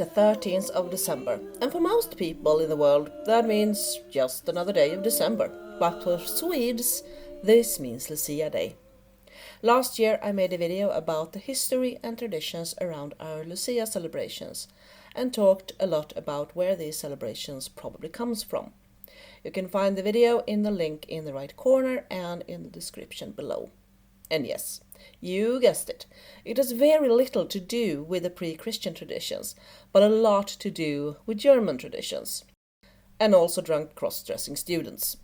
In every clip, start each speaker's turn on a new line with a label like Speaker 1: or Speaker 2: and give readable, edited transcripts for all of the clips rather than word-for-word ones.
Speaker 1: the 13th of December, and for most people in the world that means just another day of December. But for Swedes, this means Lucia Day. Last year I made a video about the history and traditions around our Lucia celebrations and talked a lot about where these celebrations probably comes from. You can find the video in the link in the right corner and in the description below. And yes, you guessed it. It has very little to do with the pre-Christian traditions, but a lot to do with German traditions. And also drunk cross-dressing students.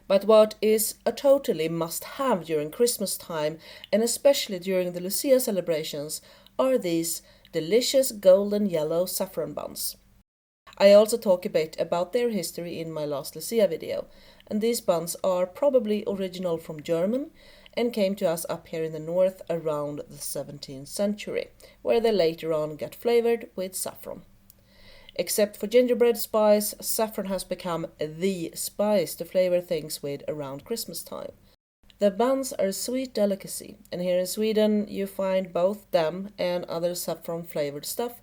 Speaker 1: But what is a totally must-have during Christmas time, and especially during the Lucia celebrations, are these delicious golden yellow saffron buns. I also talk a bit about their history in my last Lucia video, and these buns are probably original from German and came to us up here in the north around the 17th century, where they later on got flavored with saffron. Except for gingerbread spice, saffron has become the spice to flavor things with around Christmas time. The buns are a sweet delicacy, and here in Sweden you find both them and other saffron-flavored stuff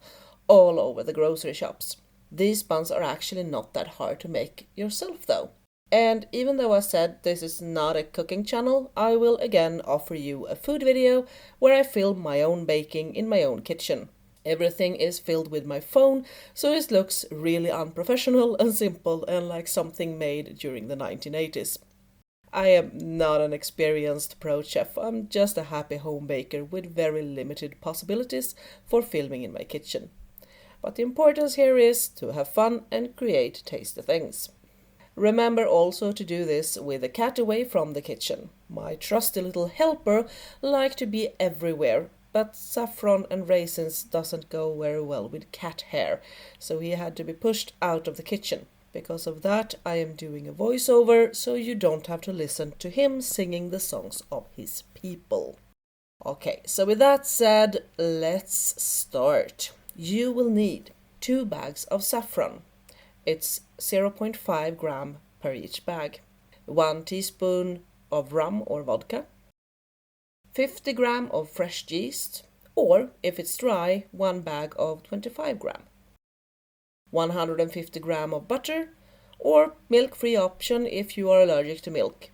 Speaker 1: all over the grocery shops. These buns are actually not that hard to make yourself though. And even though I said this is not a cooking channel, I will again offer you a food video where I film my own baking in my own kitchen. Everything is filled with my phone, so it looks really unprofessional and simple and like something made during the 1980s. I am not an experienced pro chef, I'm just a happy home baker with very limited possibilities for filming in my kitchen. But the importance here is to have fun and create tasty things. Remember also to do this with the cat away from the kitchen. My trusty little helper like to be everywhere, but saffron and raisins doesn't go very well with cat hair, so he had to be pushed out of the kitchen. Because of that, I am doing a voiceover, so you don't have to listen to him singing the songs of his people. Okay, so with that said, let's start. You will need 2 bags of saffron. It's 0.5 gram per each bag. 1 teaspoon of rum or vodka. 50 gram of fresh yeast, or if it's dry, 1 bag of 25 gram. 150 gram of butter, or milk-free option if you are allergic to milk.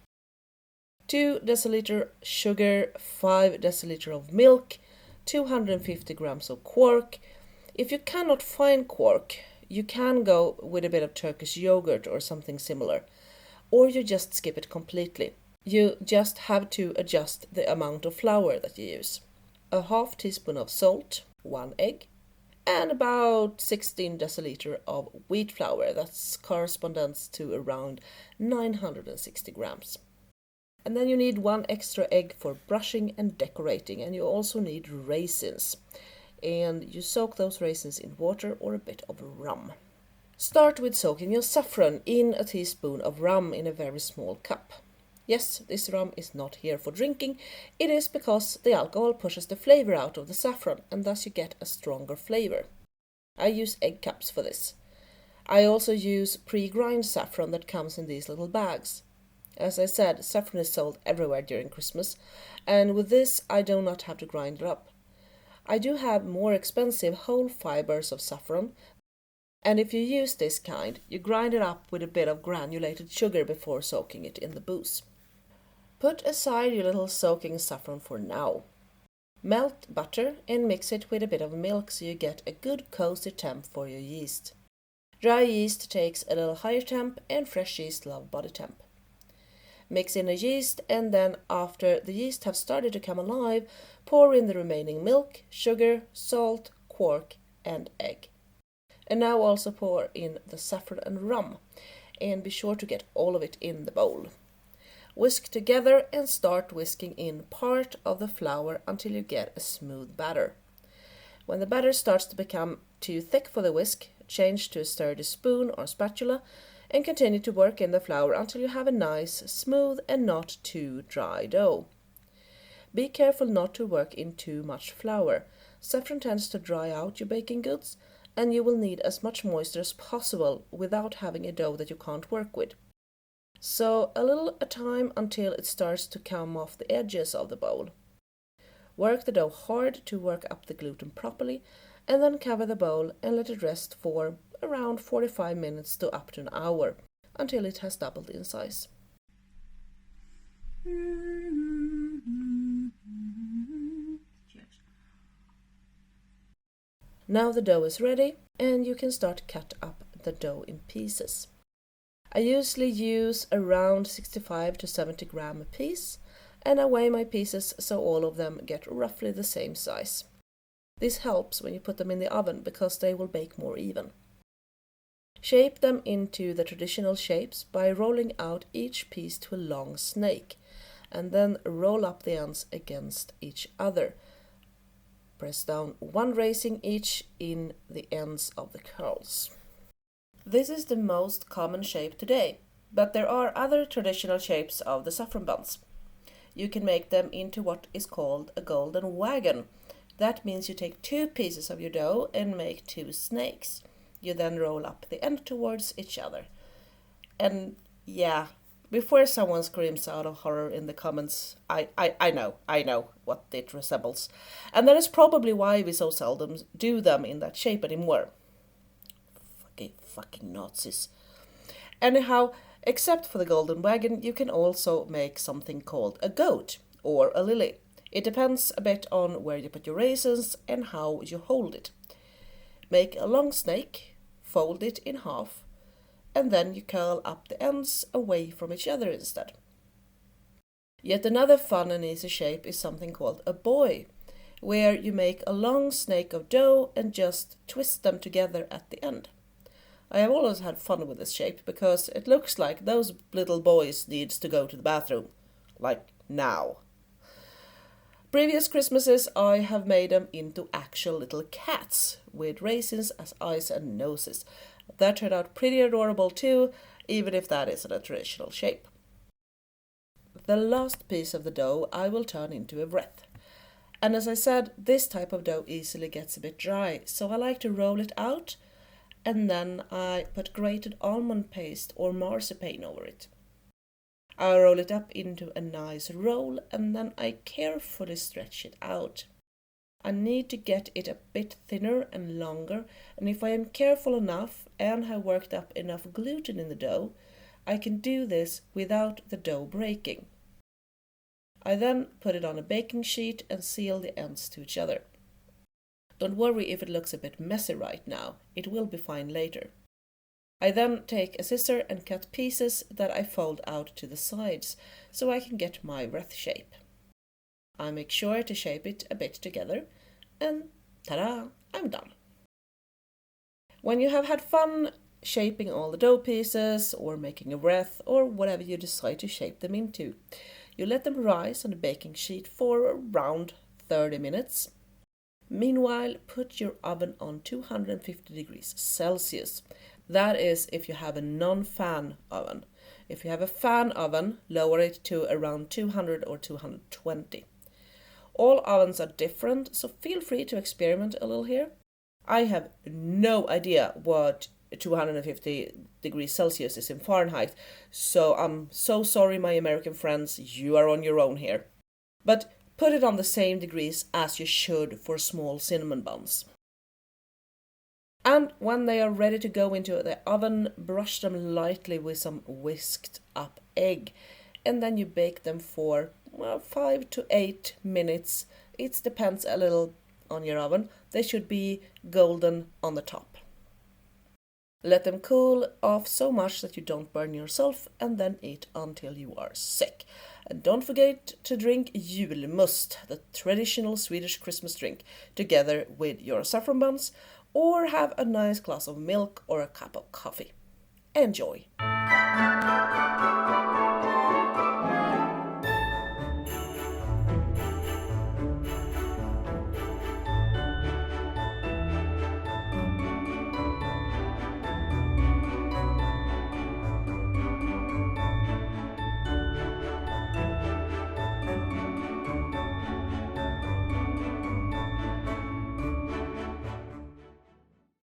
Speaker 1: 2 deciliter sugar, 5 deciliter of milk, 250 grams of quark. If you cannot find quark, you can go with a bit of Turkish yogurt or something similar, or you just skip it completely. You just have to adjust the amount of flour that you use. A half teaspoon of salt, 1 egg, and about 16 deciliter of wheat flour. That corresponds to around 960 grams. And then you need 1 extra egg for brushing and decorating, and you also need raisins. And you soak those raisins in water or a bit of rum. Start with soaking your saffron in a teaspoon of rum in a very small cup. Yes, this rum is not here for drinking. It is because the alcohol pushes the flavor out of the saffron and thus you get a stronger flavor. I use egg cups for this. I also use pre-grind saffron that comes in these little bags. As I said, saffron is sold everywhere during Christmas, and with this I do not have to grind it up. I do have more expensive whole fibers of saffron, and if you use this kind, you grind it up with a bit of granulated sugar before soaking it in the booze. Put aside your little soaking saffron for now. Melt butter and mix it with a bit of milk so you get a good cozy temp for your yeast. Dry yeast takes a little higher temp and fresh yeast love body temp. Mix in the yeast, and then after the yeast have started to come alive, pour in the remaining milk, sugar, salt, quark and egg. And now also pour in the saffron and rum, and be sure to get all of it in the bowl. Whisk together and start whisking in part of the flour until you get a smooth batter. When the batter starts to become too thick for the whisk, change to a sturdy spoon or spatula and continue to work in the flour until you have a nice, smooth and not too dry dough. Be careful not to work in too much flour. Saffron tends to dry out your baking goods, and you will need as much moisture as possible without having a dough that you can't work with. So a little at a time until it starts to come off the edges of the bowl. Work the dough hard to work up the gluten properly, and then cover the bowl and let it rest for around 45 minutes to up to an hour until it has doubled in size. Now the dough is ready and you can start cut up the dough in pieces. I usually use around 65 to 70 gram a piece, and I weigh my pieces so all of them get roughly the same size. This helps when you put them in the oven because they will bake more even. Shape them into the traditional shapes by rolling out each piece to a long snake, and then roll up the ends against each other. Press down one raisin each in the ends of the curls. This is the most common shape today, but there are other traditional shapes of the saffron buns. You can make them into what is called a golden wagon. That means you take 2 pieces of your dough and make 2 snakes. You then roll up the end towards each other. And yeah, before someone screams out of horror in the comments, I know what it resembles. And that is probably why we so seldom do them in that shape anymore. Fucking Nazis. Anyhow, except for the golden wagon, you can also make something called a goat or a lily. It depends a bit on where you put your raisins and how you hold it. Make a long snake, fold it in half, and then you curl up the ends away from each other instead. Yet another fun and easy shape is something called a boy, where you make a long snake of dough and just twist them together at the end. I have always had fun with this shape because it looks like those little boys needs to go to the bathroom. Like now. Previous Christmases I have made them into actual little cats with raisins as eyes and noses. That turned out pretty adorable too, even if that isn't a traditional shape. The last piece of the dough I will turn into a wreath. And as I said, this type of dough easily gets a bit dry, so I like to roll it out and then I put grated almond paste or marzipan over it. I roll it up into a nice roll and then I carefully stretch it out. I need to get it a bit thinner and longer, and if I am careful enough and have worked up enough gluten in the dough, I can do this without the dough breaking. I then put it on a baking sheet and seal the ends to each other. Don't worry if it looks a bit messy right now, it will be fine later. I then take a scissor and cut pieces that I fold out to the sides so I can get my wreath shape. I make sure to shape it a bit together and ta-da, I'm done. When you have had fun shaping all the dough pieces or making a wreath or whatever you decide to shape them into, you let them rise on the baking sheet for around 30 minutes. Meanwhile, put your oven on 250 degrees Celsius. That is if you have a non-fan oven. If you have a fan oven, lower it to around 200 or 220. All ovens are different, so feel free to experiment a little here. I have no idea what 250 degrees Celsius is in Fahrenheit, so I'm so sorry, my American friends, you are on your own here. But put it on the same degrees as you should for small cinnamon buns. And when they are ready to go into the oven, brush them lightly with some whisked up egg, and then you bake them for 5 to 8 minutes. It depends a little on your oven. They should be golden on the top. Let them cool off so much that you don't burn yourself, and then eat until you are sick. And don't forget to drink julmust, the traditional Swedish Christmas drink, together with your saffron buns, or have a nice glass of milk or a cup of coffee. Enjoy!